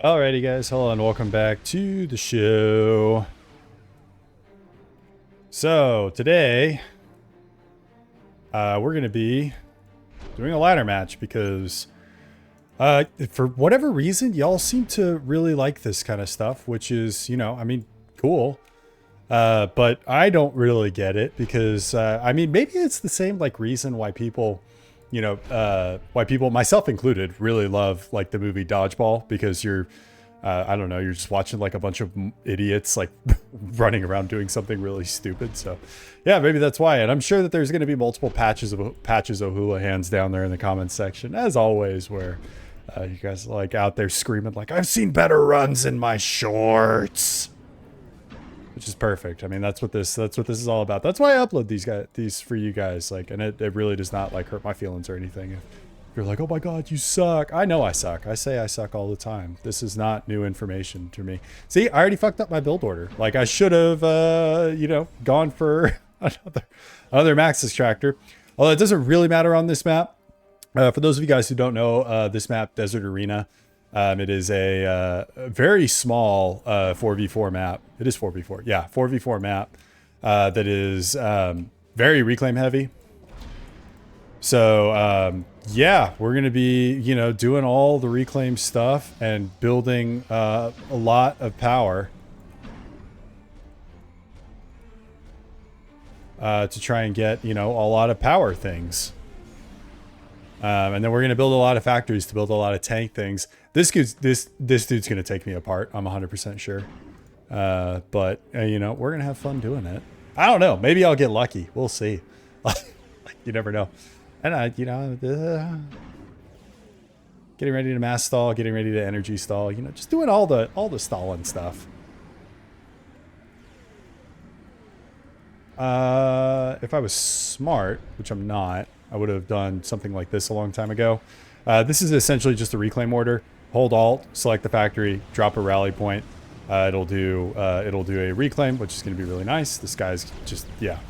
Alrighty guys, hello and welcome back to the show. So today we're gonna be doing a ladder match because for whatever reason y'all seem to really like this kind of stuff, which is, you know, I mean, cool. But I don't really get it because I mean, maybe it's the same like reason why people, you know, why people, myself included, really love like the movie Dodgeball, because you're I don't know, you're just watching like a bunch of idiots like running around doing something really stupid. So yeah, maybe that's why. And I'm sure that there's going to be multiple patches of hula hands down there in the comments section, as always, where you guys are like out there screaming like, I've seen better runs in my shorts, which is perfect. I mean, that's what this is all about. That's why I upload these for you guys. Like, and it really does not like hurt my feelings or anything. If you're like, oh my God, you suck. I know I suck. I say I suck all the time. This is not new information to me. See, I already fucked up my build order. Like I should have, you know, gone for another max extractor. Although it doesn't really matter on this map. For those of you guys who don't know, this map, Desert Arena, it is a very small 4v4 map. It is 4v4. Yeah, 4v4 map that is very reclaim heavy. So yeah, we're going to be, you know, doing all the reclaim stuff and building a lot of power to try and get, you know, a lot of power things. And then we're going to build a lot of factories to build a lot of tank things. This dude's going to take me apart. I'm 100% sure. But you know, we're going to have fun doing it. I don't know. Maybe I'll get lucky. We'll see. You never know. And I, you know, getting ready to mass stall, getting ready to energy stall, you know, just doing all the stalling stuff. If I was smart, which I'm not, I would have done something like this a long time ago. This is essentially just a reclaim order. Hold Alt, select the factory, drop a rally point. It'll do a reclaim, which is going to be really nice. This guy's just, yeah.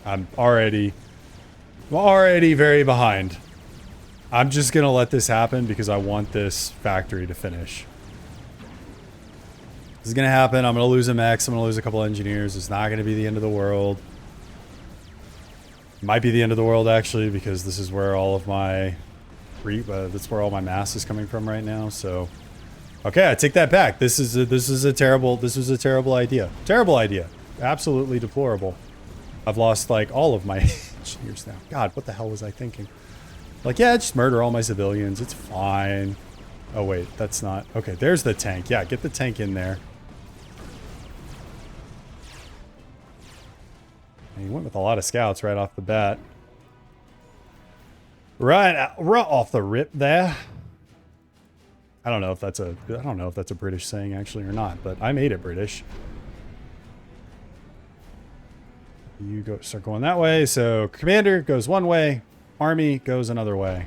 I'm already very behind. I'm just going to let this happen because I want this factory to finish. This is going to happen. I'm going to lose a mech. I'm going to lose a couple engineers. It's not going to be the end of the world. It might be the end of the world, actually, because this is where all of my... that's where all my mass is coming from right now, so... Okay, I take that back. This was a terrible idea. Terrible idea. Absolutely deplorable. I've lost, like, all of my engineers now. God, what the hell was I thinking? Like, yeah, just murder all my civilians. It's fine. Oh, wait, that's not... Okay, there's the tank. Yeah, get the tank in there. And he went with a lot of scouts right off the bat. Right off the rip there. I don't know if that's a British saying actually or not, but I made it British. You start going that way. So commander goes one way, army goes another way.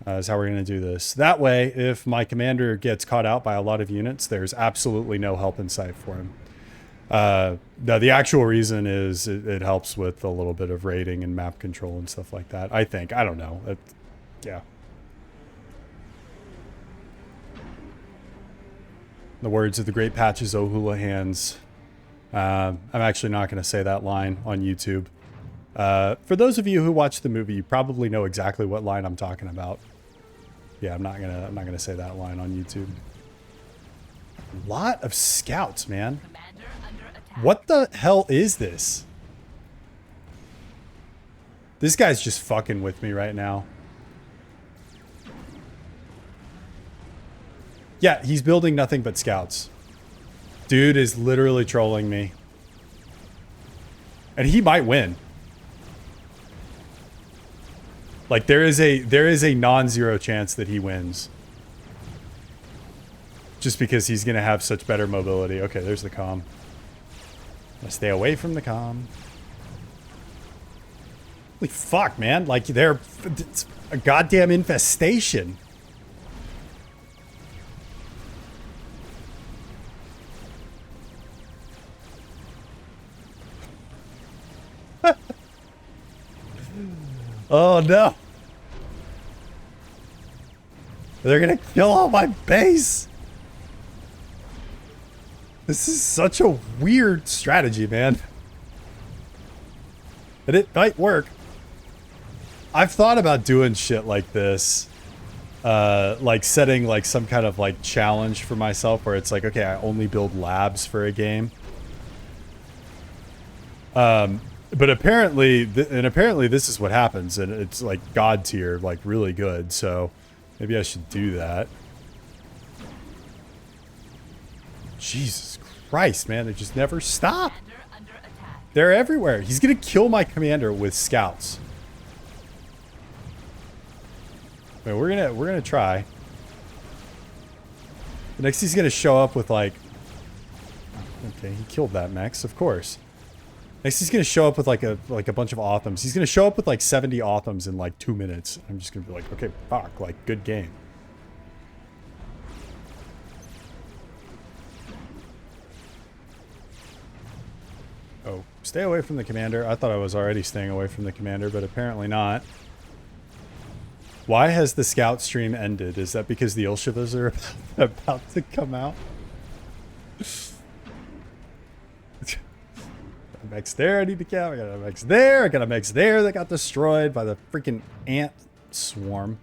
Is how we're going to do this. That way, if my commander gets caught out by a lot of units, there's absolutely no help in sight for him. The actual reason is it helps with a little bit of raiding and map control and stuff like that. I think. I don't know. Yeah. The words of the great Patches O'Houlihan's. I'm actually not going to say that line on YouTube. For those of you who watch the movie, you probably know exactly what line I'm talking about. Yeah, I'm not gonna say that line on YouTube. A lot of scouts, man. What the hell is this? This guy's just fucking with me right now. Yeah, he's building nothing but scouts. Dude is literally trolling me. And he might win. Like there is a non-zero chance that he wins. Just because he's gonna have such better mobility. Okay, there's the comm. Stay away from the comm. Holy fuck, man. Like it's a goddamn infestation. Oh no. They're gonna kill all my base. This is such a weird strategy, man. And it might work. I've thought about doing shit like this. Like setting like some kind of like challenge for myself where it's like, okay, I only build labs for a game. But apparently, apparently this is what happens, and it's like God tier, like really good. So maybe I should do that. Jesus Christ, man, they just never stop. They're everywhere. He's gonna kill my commander with scouts. Wait, we're gonna try. Next, he's gonna show up with like. Okay, he killed that mechs, of course. Next, he's gonna show up with like a bunch of Authams. He's gonna show up with like 70 Authams in like 2 minutes. I'm just gonna be like, okay, fuck, like good game. Oh, stay away from the commander. I thought I was already staying away from the commander, but apparently not. Why has the scout stream ended? Is that because the Ilshivas are about to come out? Mechs there, I need to count. I got a mechs there, I got a mechs there that got destroyed by the freaking ant swarm.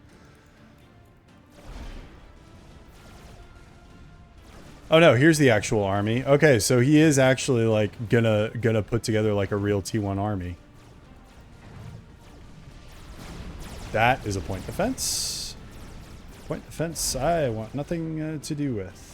Oh no, here's the actual army. Okay, so he is actually like gonna put together like a real T1 army. That is a point defense. Point defense I want nothing to do with.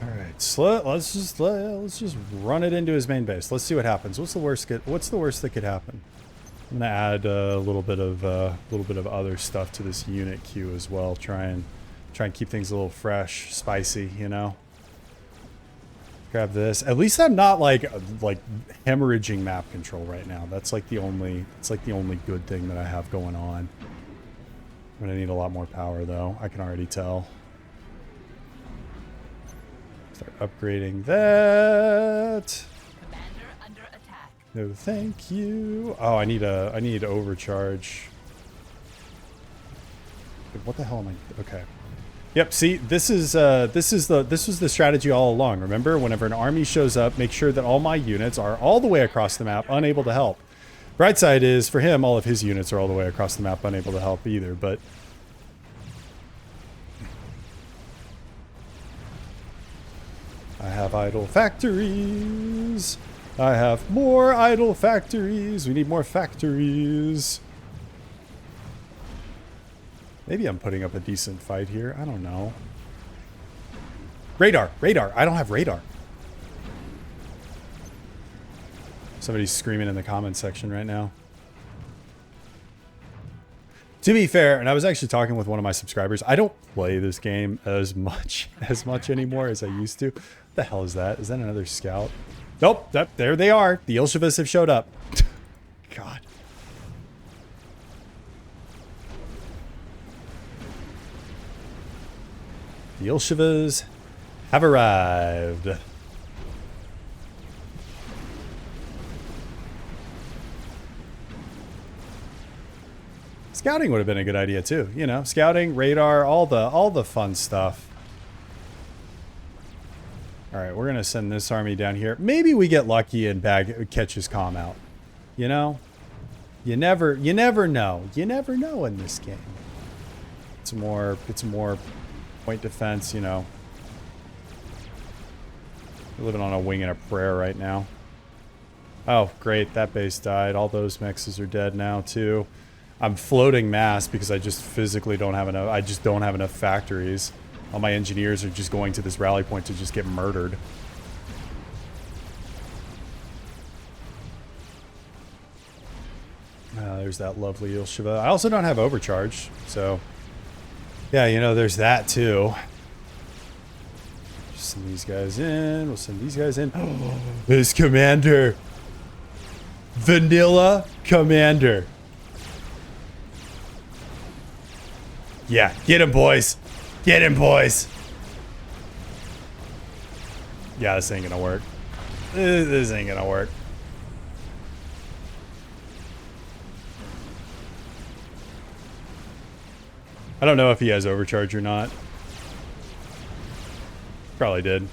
All right, so let's just run it into his main base. Let's see what happens. What's the worst that could happen? I'm gonna add a little bit of other stuff to this unit queue as well. Try and keep things a little fresh, spicy, you know. Grab this. At least I'm not like hemorrhaging map control right now. That's like the only good thing that I have going on. I'm gonna need a lot more power though. I can already tell. Start upgrading that. Commander under attack. No, thank you. Oh, I need overcharge. What the hell am I? Okay. Yep. See, this was the strategy all along. Remember, whenever an army shows up, make sure that all my units are all the way across the map, unable to help. Bright side is for him, all of his units are all the way across the map, unable to help either. But I have idle factories. I have more idle factories. We need more factories. Maybe I'm putting up a decent fight here. I don't know. Radar. Radar. I don't have radar. Somebody's screaming in the comments section right now. To be fair, and I was actually talking with one of my subscribers, I don't play this game as much anymore as I used to. What the hell is that? Is that another scout? Nope. There they are. The Ilshivas have showed up. God. The Ilshivas have arrived. Scouting would have been a good idea too, you know, scouting, radar, all the fun stuff. All right, we're gonna send this army down here. Maybe we get lucky and catch his comm out. You know, you never know. You never know in this game. It's more point defense, you know. We're living on a wing and a prayer right now. Oh, great, that base died. All those mexes are dead now too. I'm floating mass because I just physically don't have enough. I just don't have enough factories. All my engineers are just going to this rally point to just get murdered. There's that lovely Ilshiva. I also don't have overcharge, so yeah, you know, there's that too. Just send these guys in. We'll send these guys in. Oh, this commander. Vanilla commander. Yeah, get him, boys. Get him, boys. Yeah, this ain't gonna work. This ain't gonna work. I don't know if he has overcharge or not. Probably did. It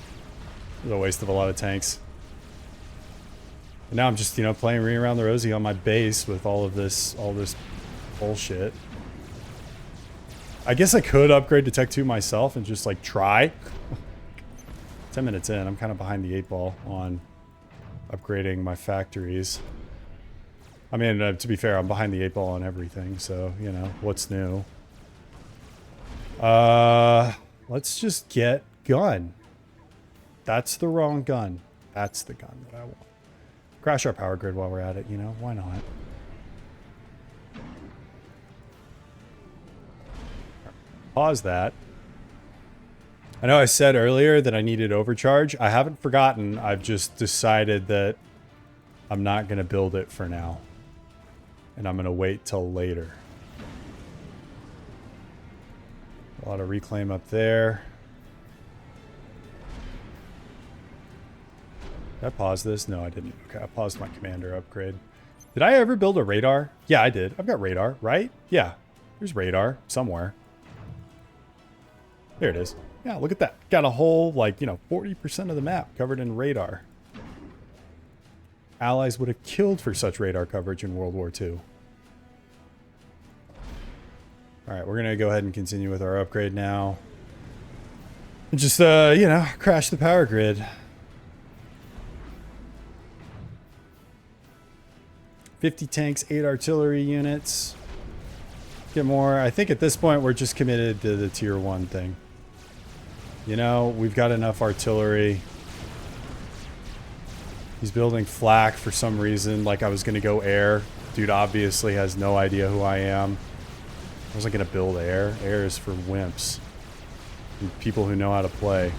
was a waste of a lot of tanks. And now I'm just, you know, playing Ring Around the Rosie on my base with all this bullshit. I guess I could upgrade to Tech 2 myself and just, like, try. 10 minutes in, I'm kind of behind the 8 ball on upgrading my factories. I mean, to be fair, I'm behind the 8 ball on everything, so, you know, what's new? Let's just get gun. That's the wrong gun. That's the gun that I want. Crash our power grid while we're at it, you know? Why not? Pause that. I know I said earlier that I needed overcharge. I haven't forgotten. I've just decided that I'm not going to build it for now. And I'm going to wait till later. A lot of reclaim up there. Did I pause this? No, I didn't. Okay, I paused my commander upgrade. Did I ever build a radar? Yeah, I did. I've got radar, right? Yeah, there's radar somewhere. There it is. Yeah, look at that. Got a whole, like, you know, 40% of the map covered in radar. Allies would have killed for such radar coverage in World War II. Alright, we're going to go ahead and continue with our upgrade now. And just, you know, crash the power grid. 50 tanks, 8 artillery units. Get more. I think at this point we're just committed to the tier 1 thing. You know, we've got enough artillery. He's building flak for some reason, like I was going to go air. Dude obviously has no idea who I am. I wasn't going to build air. Air is for wimps. And people who know how to play.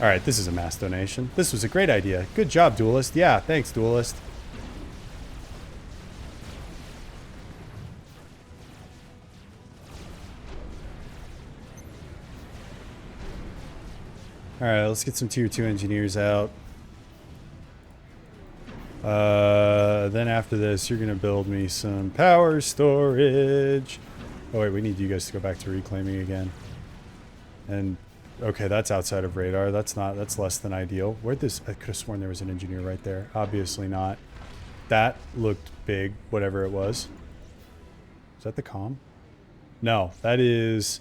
Alright, this is a mass donation. This was a great idea. Good job, Duelist. Yeah, thanks, Duelist. Alright, let's get some tier 2 engineers out. Then after this, you're going to build me some power storage. Oh wait, we need you guys to go back to reclaiming again. And, okay, that's outside of radar. That's less than ideal. Where'd this, I could have sworn there was an engineer right there. Obviously not. That looked big, whatever it was. Is that the comm? No, that is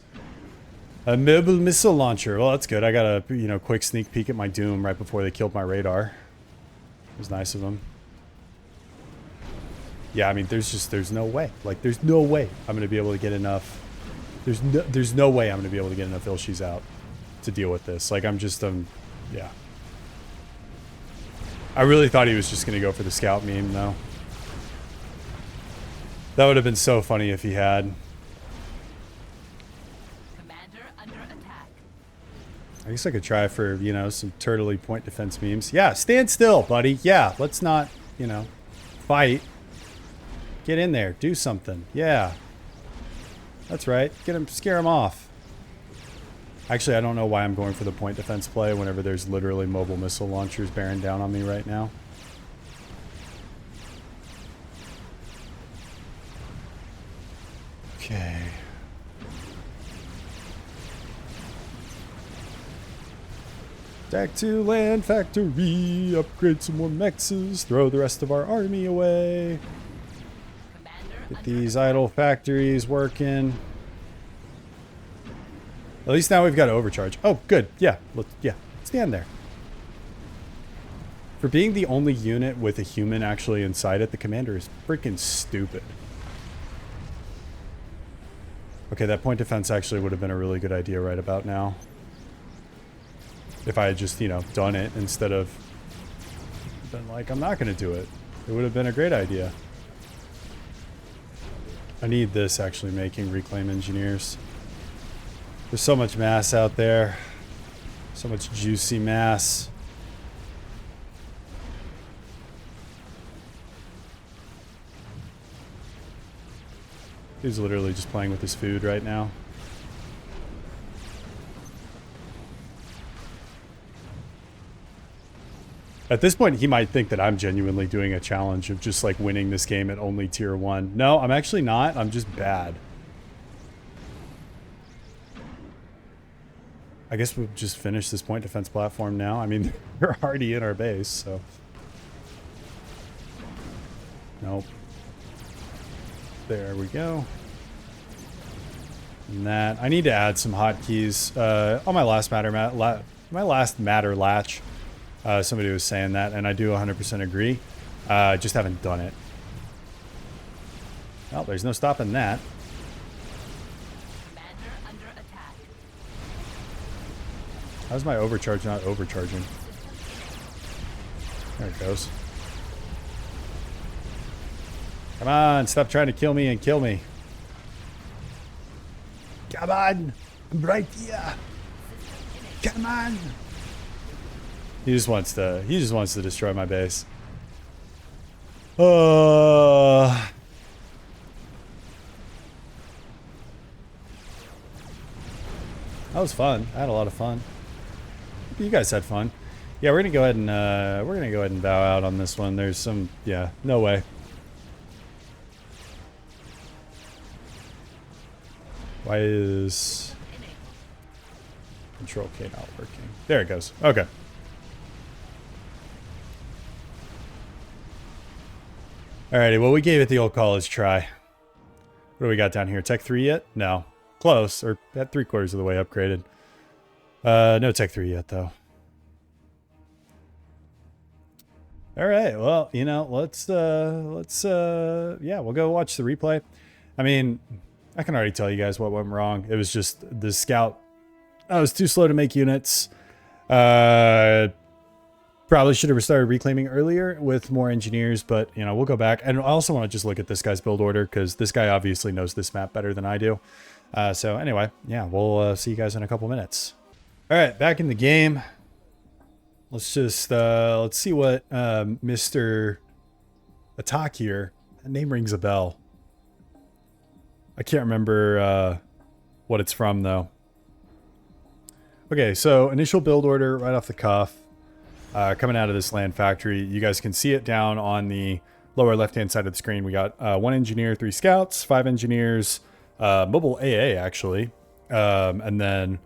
a mobile missile launcher. Well, that's good. I got a, you know, quick sneak peek at my Doom right before they killed my radar. It was nice of them. Yeah, I mean, there's no way. Like, there's no way I'm going to be able to get enough. There's no way I'm going to be able to get enough Ilshis out to deal with this. Like, I'm just, yeah. I really thought he was just going to go for the scout meme, though. That would have been so funny if he had. Commander under attack. I guess I could try for, you know, some turtley point defense memes. Yeah, stand still, buddy. Yeah, let's not, you know, fight. Get in there. Do something. Yeah. That's right. Get him, scare him off. Actually, I don't know why I'm going for the point defense play whenever there's literally mobile missile launchers bearing down on me right now. Okay. Back to land factory. Upgrade some more mexes. Throw the rest of our army away. Get these idle factories working. At least now we've got overcharge. Oh, good. Yeah. Yeah. Stand there. For being the only unit with a human actually inside it, the commander is freaking stupid. Okay, that point defense actually would have been a really good idea right about now. If I had just, you know, done it instead of been like, I'm not going to do it. It would have been a great idea. I need this actually making reclaim engineers. There's so much mass out there. So much juicy mass. He's literally just playing with his food right now. At this point, he might think that I'm genuinely doing a challenge of just like winning this game at only tier 1. No, I'm actually not. I'm just bad. I guess we'll just finish this point defense platform now. I mean, they're already in our base, so. Nope. There we go. And that. I need to add some hotkeys. On my last matter latch. Somebody was saying that, and I do 100% agree. Just haven't done it. Well, there's no stopping that. Commander under attack. How's my overcharge not overcharging? There it goes. Come on, stop trying to kill me and kill me. Come on, I'm right here. Come on. He just wants to destroy my base. That was fun. I had a lot of fun. You guys had fun. Yeah, we're gonna go ahead and bow out on this one. There's some, yeah, no way. Why is Control K not working? There it goes. Okay. Alrighty, well, we gave it the old college try. What do we got down here? Tech 3 yet? No. Close, or at 3/4 of the way upgraded. No Tech 3 yet, though. Alright, well, you know, yeah, we'll go watch the replay. I mean, I can already tell you guys what went wrong. It was just the scout. I was too slow to make units. Probably should have started reclaiming earlier with more engineers, but, you know, we'll go back. And I also want to just look at this guy's build order, because this guy obviously knows this map better than I do. So anyway, yeah, we'll see you guys in a couple minutes. All right, back in the game. Let's just, let's see what Mr. Attack here. That name rings a bell. I can't remember what it's from, though. Okay, so initial build order right off the cuff. Coming out of this land factory, you guys can see it down on the lower left-hand side of the screen. We got 1 engineer, 3 scouts, 5 engineers, mobile AA actually, and then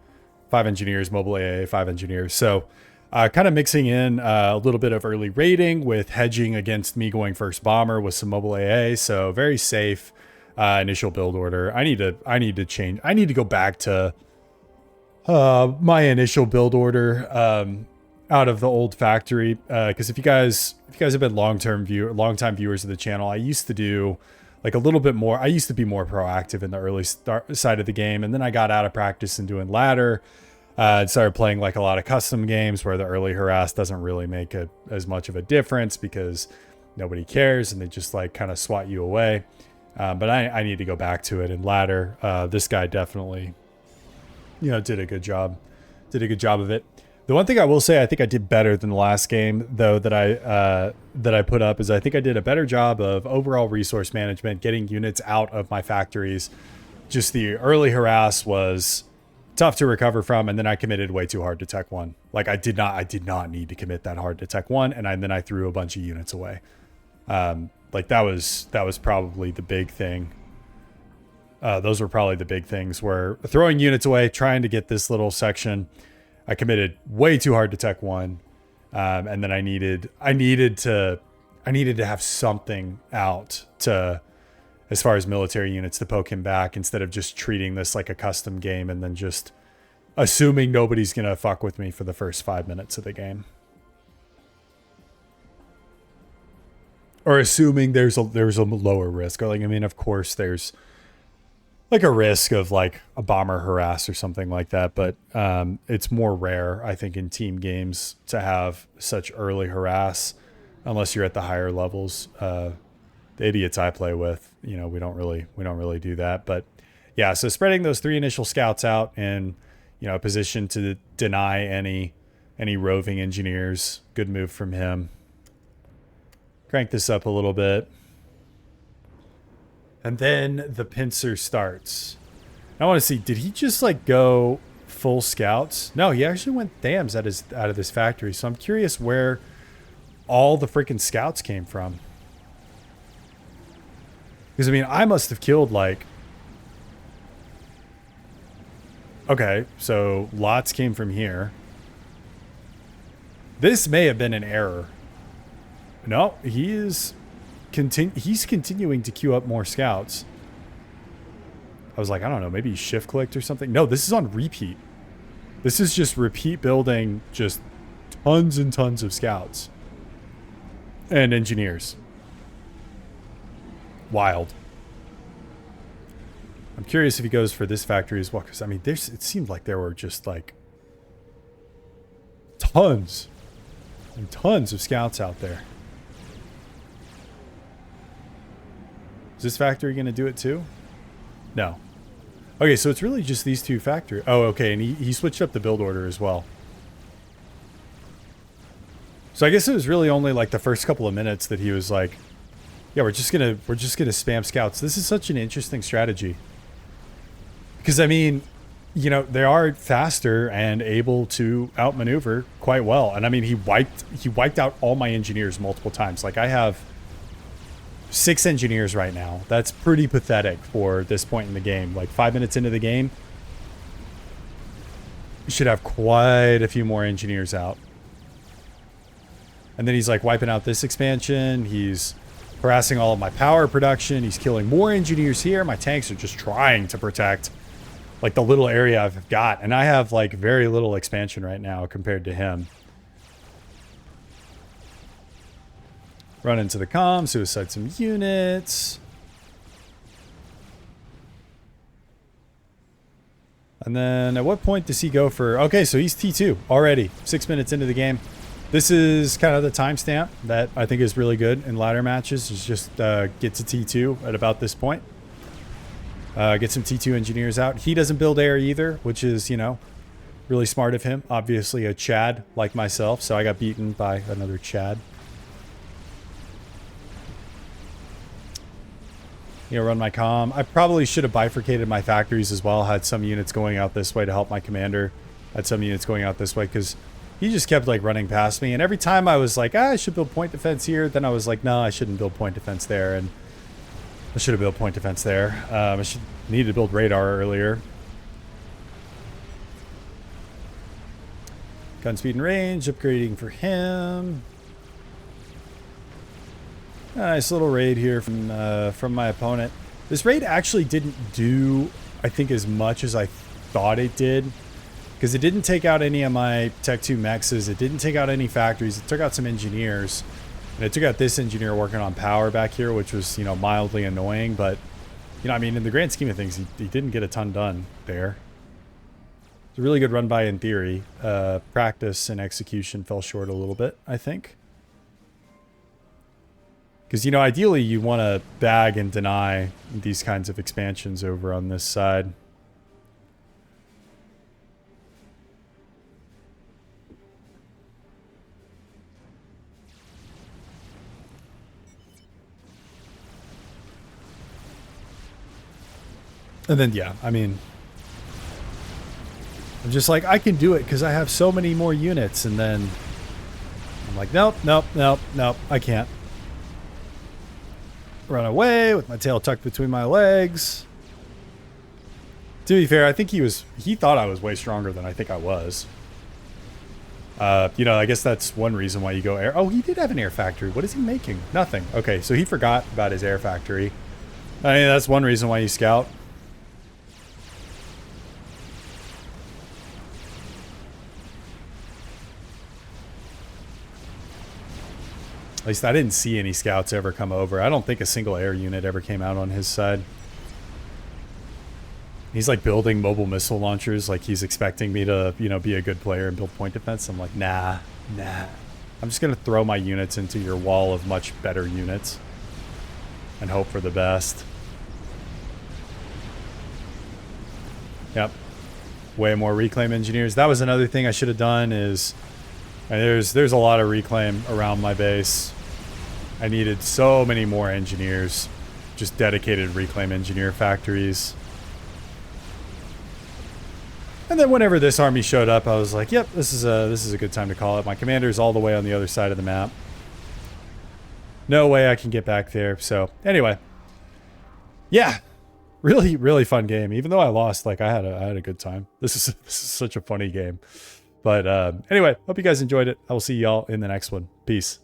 5 engineers, mobile AA, 5 engineers. So kind of mixing in a little bit of early raiding with hedging against me going first bomber with some mobile AA. So very safe initial build order. I need to change. I need to go back to my initial build order. Out of the old factory, because if you guys have been long-time viewers of the channel, I used to do like a little bit more. I used to be more proactive in the early side of the game, and then I got out of practice and doing ladder, and started playing like a lot of custom games where the early harass doesn't really make as much of a difference because nobody cares and they just like kind of swat you away. But I need to go back to it in ladder. This guy definitely, you know, did a good job of it. The one thing I will say I think I did better than the last game, though, that I put up is I think I did a better job of overall resource management, getting units out of my factories. Just the early harass was tough to recover from, and then I committed way too hard to Tech 1. Like I did not need to commit that hard to Tech 1, and then I threw a bunch of units away. Like that was probably the big thing. Those were probably the big things, were throwing units away, trying to get this little section. I committed way too hard to Tech 1, and then I needed to have something out to, as far as military units, to poke him back instead of just treating this like a custom game and then just assuming nobody's gonna fuck with me for the first 5 minutes of the game, or assuming there's a lower risk. Or like, I mean, of course there's like a risk of like a bomber harass or something like that, but it's more rare, I think, in team games to have such early harass, unless you're at the higher levels. The idiots I play with, you know, we don't really do that. But yeah, so spreading those 3 initial scouts out in, you know, a position to deny any roving engineers. Good move from him. Crank this up a little bit. And then the pincer starts. I want to see, did he just like go full scouts? No, he actually went dams out of this factory. So I'm curious where all the freaking scouts came from. Because, I mean, I must have killed, like... Okay, so lots came from here. This may have been an error. No, he's continuing to queue up more scouts. I was like, I don't know, maybe he shift clicked or something. No, this is on repeat. This is just repeat building just tons and tons of scouts. And engineers. Wild. I'm curious if he goes for this factory as well, because I mean, it seemed like there were just like tons and tons of scouts out there. Is this factory going to do it too? No. Okay, so it's really just these two factories. Oh, okay, and he switched up the build order as well. So I guess it was really only like the first couple of minutes that he was like, yeah, we're just gonna spam scouts. This is such an interesting strategy. Because I mean, you know, they are faster and able to outmaneuver quite well. And I mean, he wiped out all my engineers multiple times. Like I have 6 engineers right now. That's pretty pathetic for this point in the game. Like 5 minutes into the game, you should have quite a few more engineers out. And then he's like wiping out this expansion. He's harassing all of my power production. He's killing more engineers here. My tanks are just trying to protect like the little area I've got. And I have like very little expansion right now compared to him. Run into the comm, suicide some units. And then at what point does he go for... Okay, so he's T2 already. 6 minutes into the game. This is kind of the timestamp that I think is really good in ladder matches. Is just get to T2 at about this point. Get some T2 engineers out. He doesn't build air either, which is, you know, really smart of him. Obviously a Chad like myself, so I got beaten by another Chad. You know, run my comm. I probably should have bifurcated my factories as well. Had some units going out this way to help my commander. Had some units going out this way because he just kept like running past me. And every time I was like, I should build point defense here. Then I was like, no, I shouldn't build point defense there. And I should have built point defense there. I needed to build radar earlier. Gun speed and range, upgrading for him. Nice little raid here from my opponent. This raid actually didn't do, I think, as much as I thought it did. Because it didn't take out any of my Tech 2 mexes. It didn't take out any factories. It took out some engineers. And it took out this engineer working on power back here, which was, you know, mildly annoying. But, you know, I mean, in the grand scheme of things, he didn't get a ton done there. It's a really good run by in theory. Practice and execution fell short a little bit, I think. Because, you know, ideally you want to bag and deny these kinds of expansions over on this side. And then, yeah, I mean, I'm just like, I can do it because I have so many more units. And then I'm like, nope, nope, nope, nope, I can't. Run away with my tail tucked between my legs. To be fair, I think he thought I was way stronger than I think I was. You know, I guess that's one reason why you go air. Oh, he did have an air factory. What is he making? Nothing. Okay, so he forgot about his air factory. I mean, that's one reason why you scout. At least I didn't see any scouts ever come over. I don't think a single air unit ever came out on his side. He's like building mobile missile launchers like he's expecting me to, you know, be a good player and build point defense. I'm like, nah. I'm just going to throw my units into your wall of much better units and hope for the best. Yep. Way more reclaim engineers. That was another thing I should have done is... There's a lot of reclaim around my base. I needed so many more engineers. Just dedicated reclaim engineer factories. And then whenever this army showed up, I was like, yep, this is a good time to call it. My commander's all the way on the other side of the map. No way I can get back there. So anyway, yeah, really, really fun game. Even though I lost, like I had a good time. This is such a funny game. But anyway, hope you guys enjoyed it. I will see y'all in the next one. Peace.